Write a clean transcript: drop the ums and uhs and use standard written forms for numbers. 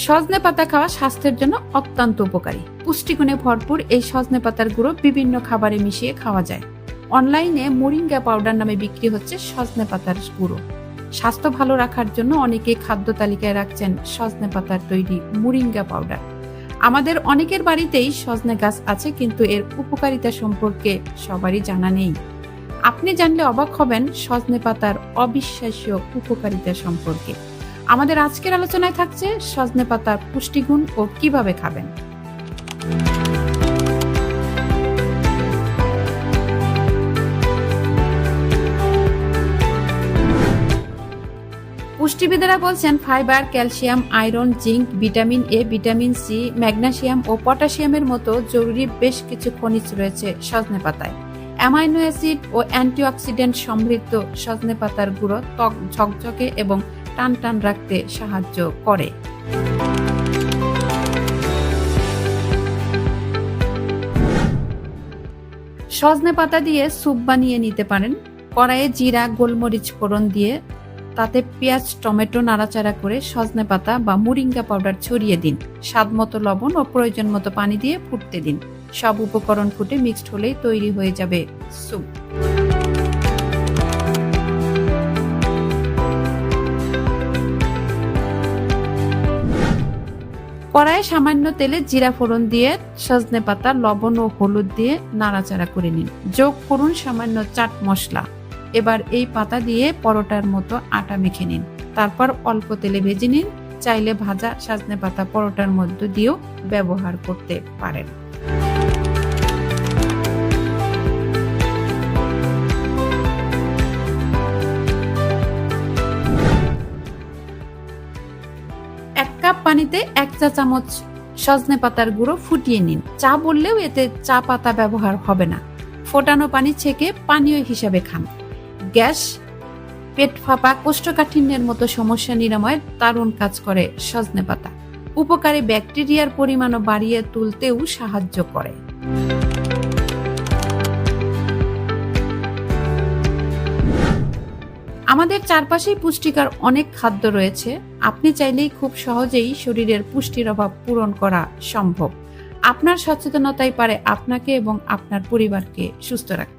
সজনে পাতা খাওয়া স্বাস্থ্যের জন্য অত্যন্ত উপকারী। পুষ্টিগুণে ভরপুর এই সজনে পাতার গুঁড়ো বিভিন্ন খাবারে মিশিয়ে খাওয়া যায়। অনলাইনে মোরিঙ্গা পাউডার নামে বিক্রি হচ্ছে সজনে পাতার গুঁড়ো। স্বাস্থ্য ভালো রাখার জন্য অনেকে খাদ্য তালিকায় রাখছেন সজনে পাতার তৈরি মোরিঙ্গা পাউডার। আমাদের অনেকের বাড়িতেই সজনে গাছ আছে, কিন্তু এর উপকারিতা সম্পর্কে সবারই জানা নেই। আপনি জানলে অবাক হবেন সজনে পাতার অবিশ্বাস্য উপকারিতা সম্পর্কে। আমাদের আজকের আলোচনায় থাকছে সজনে পাতার পুষ্টিগুণ ও কিভাবে খাবেন। পুষ্টিবিদেরা বলছেন fibre, calcium, iron, zinc, vitamin A, vitamin C, magnesium ও পটাশিয়ামের মতো জরুরি বেশ কিছু খনিজ রয়েছে সজনে পাতায়। অ্যামাইনো অ্যাসিড ও অ্যান্টিঅক্সিডেন্ট সমৃদ্ধ সজনে পাতার গুঁড়ো ত্বক ঝকঝকে এবং টান টান রাখতে সাহায্য করে। সজনে পাতা দিয়ে স্যুপ বানিয়ে নিতে পারেন। কড়াইয়ে জিরা, গোলমরিচ ফোড়ন দিয়ে তাতে পেঁয়াজ, টমেটো নাড়াচাড়া করে সজনে পাতা বা মোরিঙ্গা পাউডার ছড়িয়ে দিন। স্বাদ মতো লবণ ও প্রয়োজন মতো পানি দিয়ে ফুটতে দিন। সব উপকরণ ফুটে মিক্সড হলেই তৈরি হয়ে যাবে স্যুপ। কড়াইয়ে সামান্য তেলে জিরা ফোড়ন দিয়ে সজনে পাতা, লবণ ও হলুদ দিয়ে নাড়াচাড়া করে নিন। যোগ করুন সামান্য চাট মশলা। এবার এই পাতা দিয়ে পরোটার মতো আটা মেখে নিন। তারপর অল্প তেলে ভেজে নিন। চাইলে ভাজা সজনে পাতা পরোটার মধ্য দিয়েও ব্যবহার করতে পারেন। এক কাপ পানিতে 1 চা চামচ সজনে পাতার গুঁড়ো ফুটিয়ে নিন। চা বললেও এতে চা পাতা ব্যবহার হবে না। ফোটানো পানি ছেঁকে পানীয় হিসাবে খান। গ্যাস, পেট ফাঁপা, কোষ্ঠকাঠিন্যের মতো সমস্যা নিরাময়ে দারুণ কাজ করে সজনে পাতা। উপকারী ব্যাকটেরিয়ার পরিমাণও বাড়িয়ে তুলতেও সাহায্য করে। আমাদের চারপাশেই পুষ্টিকর অনেক খাদ্য রয়েছে। আপনি চাইলেই খুব সহজেই শরীরের পুষ্টির অভাব পূরণ করা সম্ভব। আপনার সচেতনতাই পারে আপনাকে এবং আপনার পরিবারকে সুস্থ রাখতে।